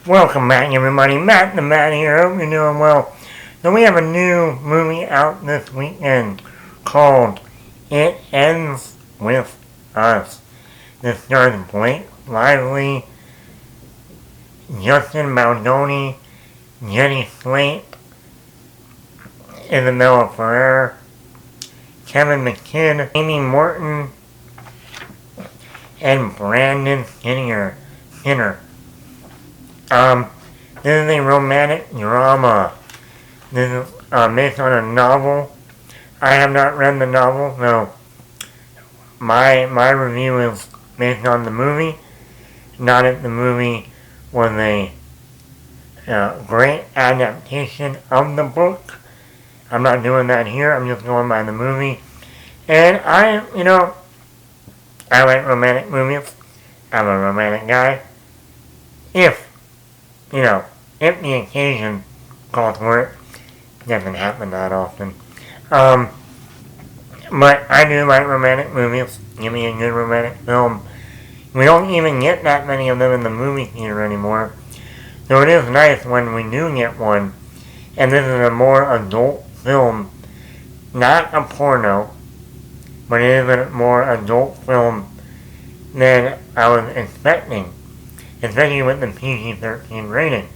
Welcome back, everybody. Matt the Man here. Hope you're doing well. So we have a new movie out this weekend called It Ends With Us. This stars Blake Lively, Justin Baldoni, Jenny Slate, Isabella Ferrer, Kevin McKidd, Amy Morton, and Brandon Skinner. This is a romantic drama. This is based on a novel. I have not read the novel, so my review is based on the movie. Not if the movie was a great adaptation of the book. I'm not doing that here. I'm just going by the movie. And I like romantic movies. I'm a romantic guy. If the occasion calls for it. Doesn't happen that often. But I do like romantic movies. Give me a good romantic film. We don't even get that many of them in the movie theater anymore. So it is nice when we do get one. And this is a more adult film. Not a porno. But it is a more adult film than I was expecting. Especially with the PG-13 rating.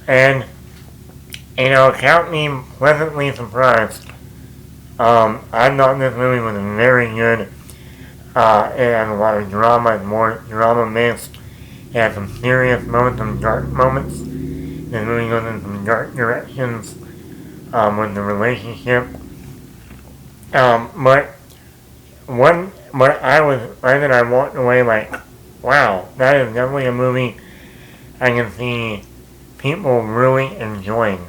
And, count me pleasantly surprised. I thought this movie was very good. It had a lot of drama, it's more drama-based. It had some serious moments, some dark moments. This movie goes in some dark directions with the relationship. But I walked away like, wow, that is definitely a movie I can see people really enjoying.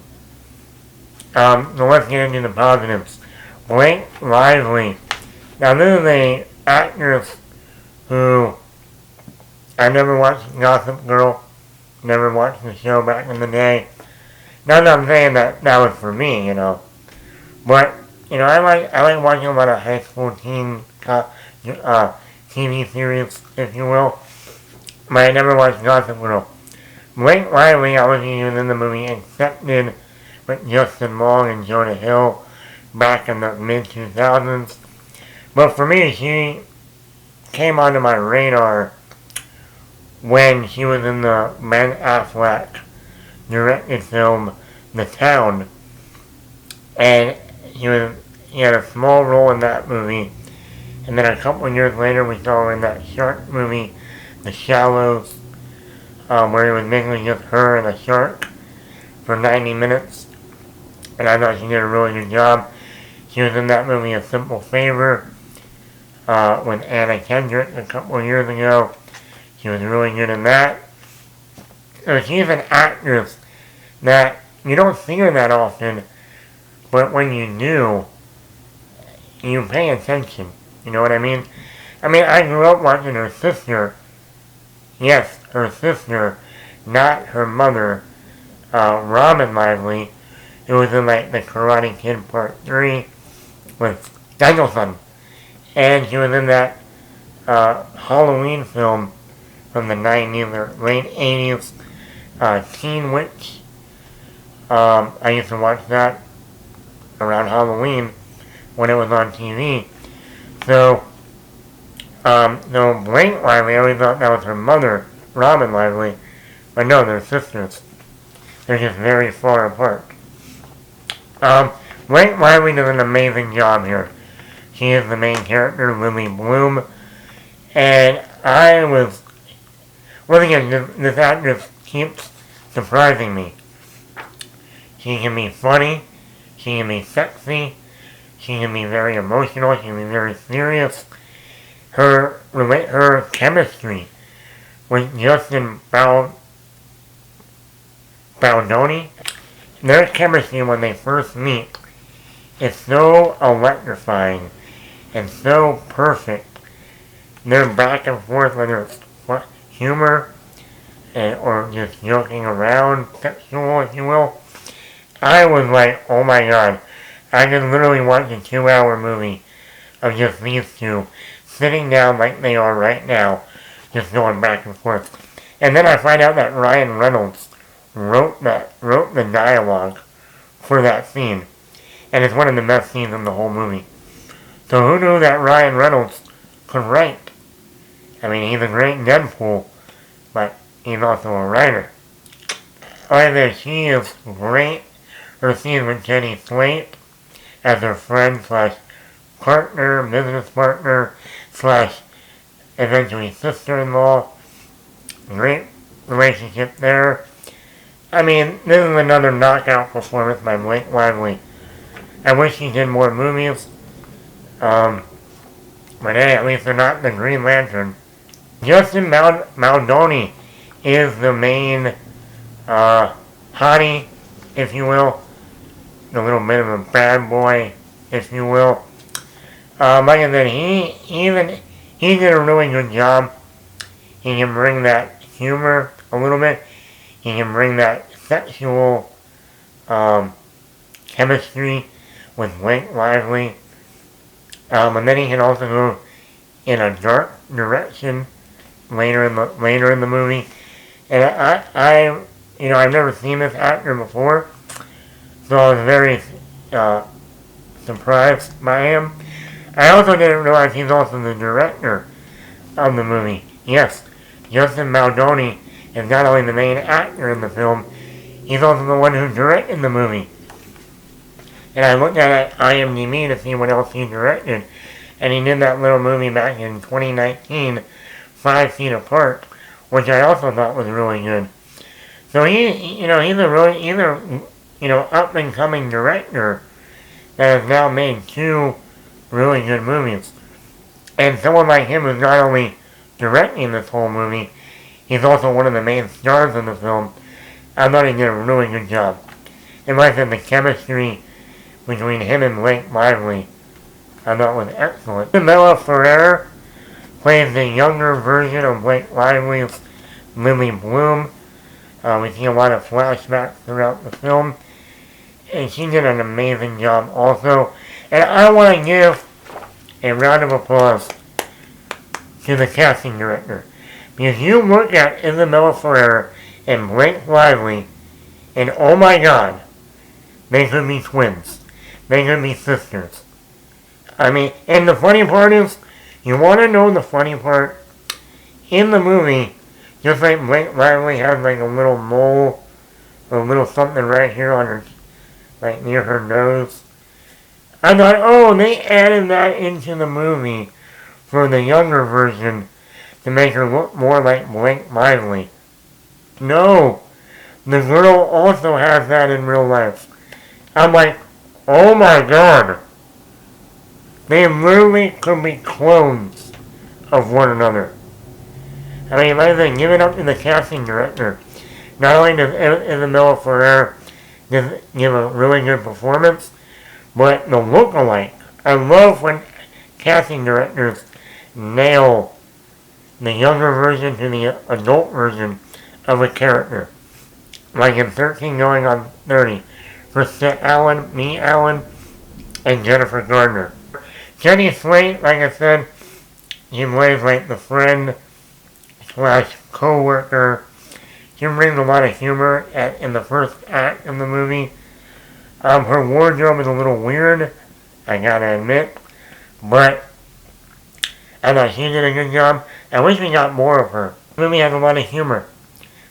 So let's get into the positives. Blake Lively. Now this is a actress who I never watched Gossip Girl, never watched the show back in the day. Not that I'm saying that was for me, But I like watching a lot of high school teen TV series, if you will. But I never watched Gossip Girl. Blake Lively, I wasn't even in the movie Accepted with Justin Long and Jonah Hill back in the mid-2000s. But for me, she came onto my radar when she was in the Ben Affleck directed film The Town. And he had a small role in that movie. And then a couple of years later, we saw her in that shark movie, The Shallows, where it was basically just her and a shark for 90 minutes. And I thought she did a really good job. She was in that movie A Simple Favor with Anna Kendrick a couple of years ago. She was really good in that. So she's an actress that you don't see her that often, but when you do, you pay attention. You know what I mean? I grew up watching her sister. Yes, her sister, not her mother, Robin Lively. It was in The Karate Kid Part 3 with Danielson. And she was in that Halloween film from the 90s or late 80s, Teen Witch. I used to watch that around Halloween when it was on TV. So Blake Lively, I always thought that was her mother, Robin Lively. But no, they're sisters. They're just very far apart. Blake Lively does an amazing job here. She is the main character, Lily Bloom. And this actress keeps surprising me. She can be funny, she can be sexy, she can be very emotional, she can be very serious. Her chemistry with Justin Baldoni, their chemistry when they first meet is so electrifying and so perfect. Their back and forth, whether it's humor or just joking around, sexual, if you will. I was like, oh my god, I could literally watch a 2-hour movie of just these two sitting down like they are right now, just going back and forth. And then I find out that Ryan Reynolds wrote the dialogue for that scene. And it's one of the best scenes in the whole movie. So who knew that Ryan Reynolds could write? I mean, he's a great Deadpool, but he's also a writer. Either she is great, her scene with Jenny Slate as her friend slash partner, business partner, slash eventually sister-in-law. Great relationship there. I mean, this is another knockout performance by Blake Lively. I wish he did more movies. But hey, at least they're not the Green Lantern. Justin Baldoni is the main hottie, if you will. A little bit of a bad boy, if you will. Like I said, he did a really good job. He can bring that humor a little bit. He can bring that sexual chemistry with Blake Lively. And then he can also go in a dark direction later in the movie. And I've never seen this actor before, so I was very surprised by him. I also didn't realize he's also the director of the movie. Yes, Justin Baldoni is not only the main actor in the film, he's also the one who directed the movie. And I looked at IMDb to see what else he directed, and he did that little movie back in 2019, 5 Feet Apart, which I also thought was really good. So he's a really up and coming director that has now made 2 really good movies. And someone like him who's not only directing this whole movie, he's also one of the main stars of the film. I thought he did a really good job. And like I said, the chemistry between him and Blake Lively, I thought was excellent. Isabella Ferrer plays the younger version of Blake Lively's Lily Bloom. We see a lot of flashbacks throughout the film. And she did an amazing job also. And I want to give a round of applause to the casting director. Because you look at Isabella Ferrer and Blake Lively, and oh my god, they could be twins. They could be sisters. I mean, and the funny part is, you want to know the funny part? In the movie, just like Blake Lively has like a little mole, or a little something right here on her, like near her nose. I thought, oh, they added that into the movie for the younger version to make her look more like Blake Lively. No, the girl also has that in real life. I'm like, oh my god. They literally could be clones of one another. I mean, like I said, give it up to the casting director. Not only does Isabella Ferrer give a really good performance, but the look-alike. I love when casting directors nail the younger version to the adult version of a character. Like in 13 Going on 30, for Seth Allen, Me Allen, and Jennifer Gardner. Jenny Slate, like I said, she plays like the friend slash co-worker. She brings a lot of humor in the first act of the movie. Her wardrobe is a little weird, I gotta admit, but I thought she did a good job. I wish we got more of her. The movie has a lot of humor.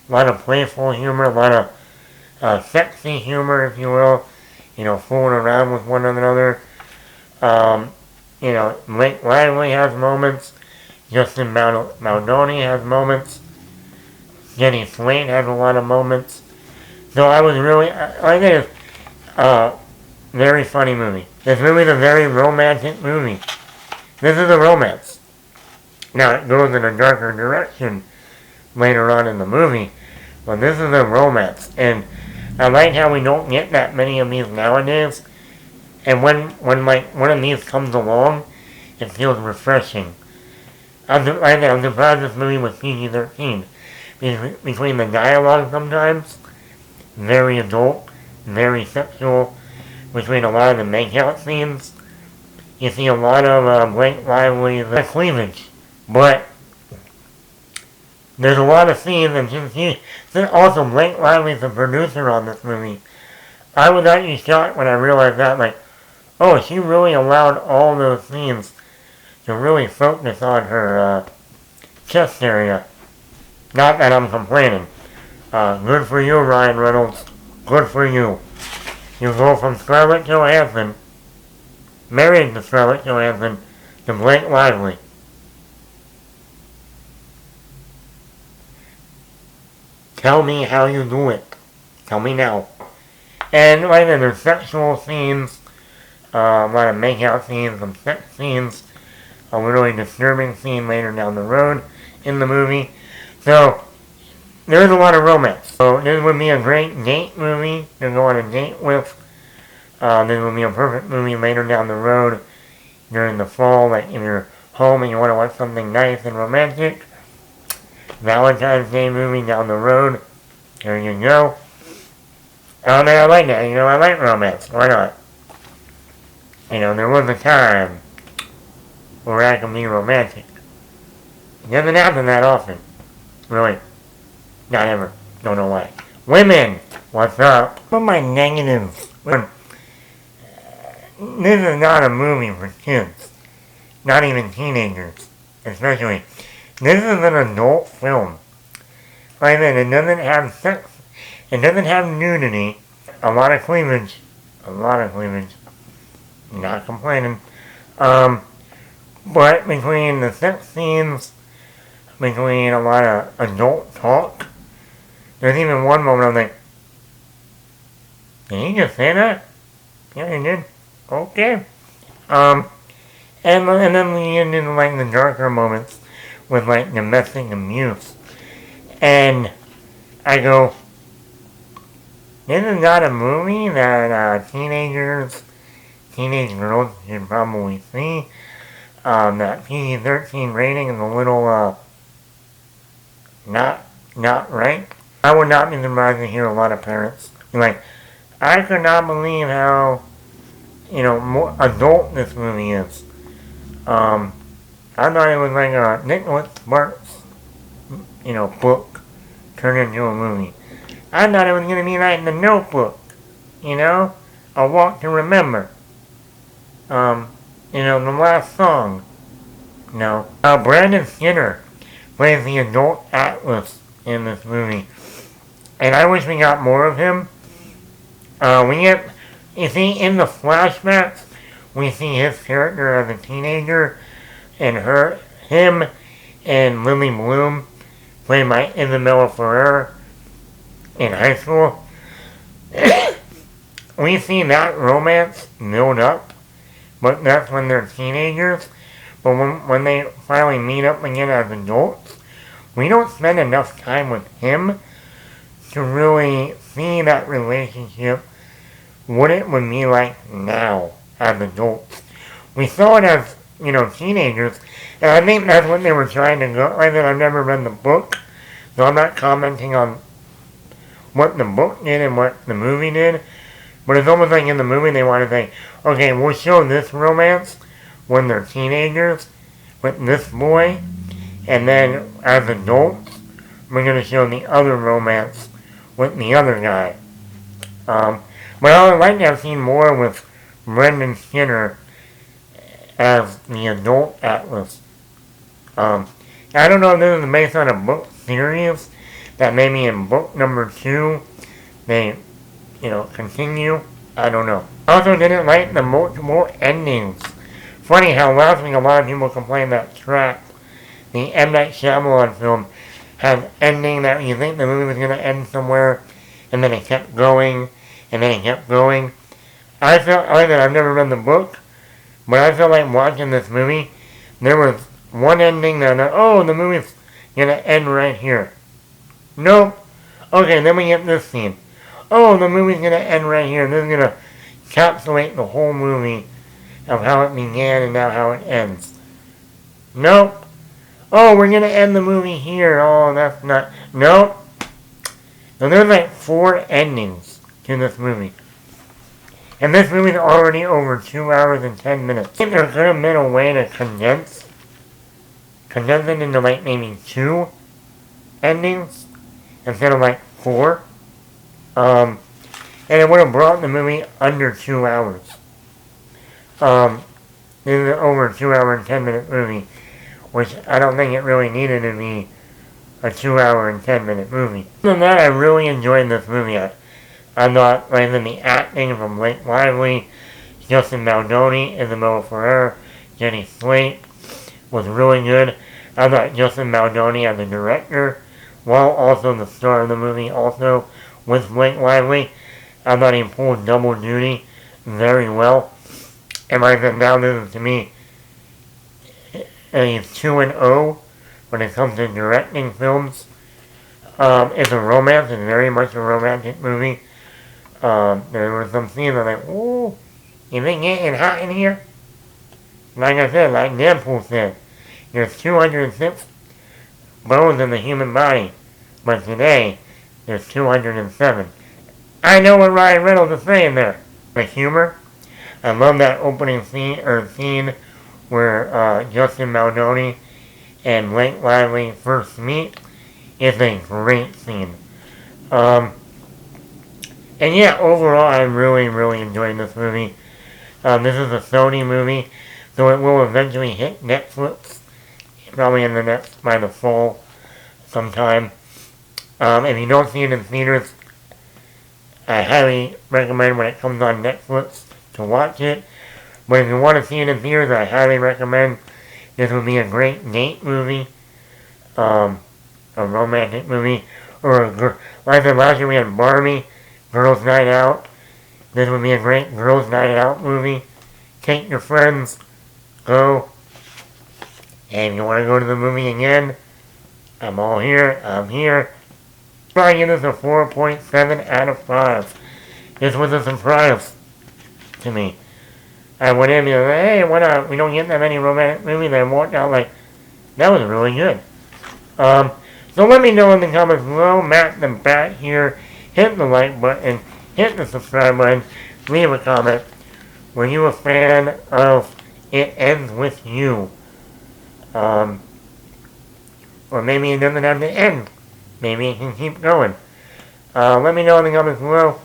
A lot of playful humor, a lot of sexy humor, if you will. Fooling around with one another. Blake Lively has moments. Justin Baldoni has moments. Jenny Slate has a lot of moments. So I was really, I think it's a very funny movie. This movie is a very romantic movie. This is a romance. Now it goes in a darker direction later on in the movie, but this is a romance. And I like how we don't get that many of these nowadays. And when like one of these comes along, it feels refreshing. I'm surprised this movie was PG-13. Between the dialogue sometimes, very adult, very sexual. Between a lot of the make-out scenes, you see a lot of Blake Lively's cleavage. But There's a lot of scenes, and since also Blake Lively's the producer on this movie, I was actually shocked when I realized that, like, oh, she really allowed all those scenes to really focus on her chest area. Not that I'm complaining. Good for you, Ryan Reynolds. Good for you. You go from Scarlett Johansson, married to Scarlett Johansson, to Blake Lively. Tell me how you do it. Tell me now. And like there's sexual scenes, a lot of make-out scenes, some sex scenes, a really disturbing scene later down the road in the movie. So, there's a lot of romance. So, this would be a great date movie to go on a date with. This would be a perfect movie later down the road during the fall, like if you're home and you want to watch something nice and romantic. Valentine's Day movie down the road. There you go. Oh man, I like that. I like romance. Why not? There was a time where I can be romantic. It doesn't happen that often. Really. Not ever. Don't know why. Women! What's up? What are my negatives? This is not a movie for kids. Not even teenagers. Especially. This is an adult film. Like I said, it doesn't have sex. It doesn't have nudity. A lot of cleavage. Not complaining. But between the sex scenes, between a lot of adult talk, there's even one moment I'm like, did he just say that? Yeah, he did. Okay. And then we get into like the darker moments with like domestic abuse. And I go, this is not a movie that teenage girls should probably see. That PG-13 rating is a little, not right. I would not be surprised to hear a lot of parents be like, I could not believe how, more adult this movie is. I thought it was like a Nicholas Sparks, book turned into a movie. I thought it was going to be like The Notebook, A Walk to Remember. The last song. No. Brandon Skinner plays the adult Atlas in this movie. And I wish we got more of him. You see, in the flashbacks, we see his character as a teenager, and him and Lily Bloom, played by Isabella Ferrer, in high school. We see that romance build up, but that's when they're teenagers. But when they finally meet up again as adults, we don't spend enough time with him to really see that relationship, what it would be like now as adults. We saw it as, teenagers, and I think that's what they were trying to go. Like I said, I've never read the book, so I'm not commenting on what the book did and what the movie did. But it's almost like in the movie they want to say, okay, we'll show this romance when they're teenagers with this boy, and then as adults, we're going to show the other romance with the other guy. But I would like to have seen more with Brendan Skinner as the adult Atlas. I don't know if this is based on a book series, that maybe in book number 2 they, continue. I don't know. I also didn't like the multiple endings. Funny how last week a lot of people complained that Trapped, the M. Night Shyamalan film, had an ending that you think the movie was going to end somewhere, and then it kept going, and then it kept going. I felt like that. I've never read the book, but I felt like watching this movie, there was one ending that, the movie's going to end right here. Nope. Okay, then we get this scene. Oh, the movie's going to end right here. This is going to encapsulate the whole movie of how it began and now how it ends. Nope. Oh, we're going to end the movie here. Oh, that's not... Nope. So there's like 4 endings to this movie. And this movie's already over 2 hours and 10 minutes. I think there could have been a way to condense it into like maybe 2 endings instead of like 4. And it would have brought the movie under 2 hours. This is over a 2 hour and 10-minute movie, which I don't think it really needed to be a 2 hour and 10-minute movie. Other than that, I really enjoyed this movie. I thought, like, the acting from Blake Lively, Justin Baldoni, Isabella Ferrer, Jenny Slate was really good. I thought Justin Baldoni as a director, while also the star of the movie, also with Blake Lively, I thought he pulled double duty very well. And like I said, now this is to me, he's 2-0 when it comes to directing films. It's a romance, it's very much a romantic movie. There were some scenes I'm like, ooh, is it getting hot in here? Like I said, like Deadpool said, there's 206 bones in the human body, but today, there's 207. I know what Ryan Reynolds is saying there. The humor, I love that opening scene where Justin Baldoni and Blake Lively first meet. It's a great scene. And yeah, overall, I'm really, really enjoying this movie. This is a Sony movie, so it will eventually hit Netflix, probably by the fall sometime. If you don't see it in theaters, I highly recommend when it comes on Netflix to watch it. But if you want to see it in theaters, I highly recommend. This would be a great date movie, a romantic movie, or like I said last year we had Barbie, Girls' Night Out. This would be a great Girls' Night Out movie. Take your friends, go. And if you want to go to the movie again, I'm all here. I'm here. Probably give this a 4.7 out of 5. This was a surprise to me. I went in and was like, hey, why not? We don't get that many romantic movies. And I walked out like, that was really good. So let me know in the comments below. Matt the Bat here. Hit the like button. Hit the subscribe button. Leave a comment. Were you a fan of It Ends With You? Or maybe it doesn't have to end. Maybe it can keep going. Let me know in the comments below.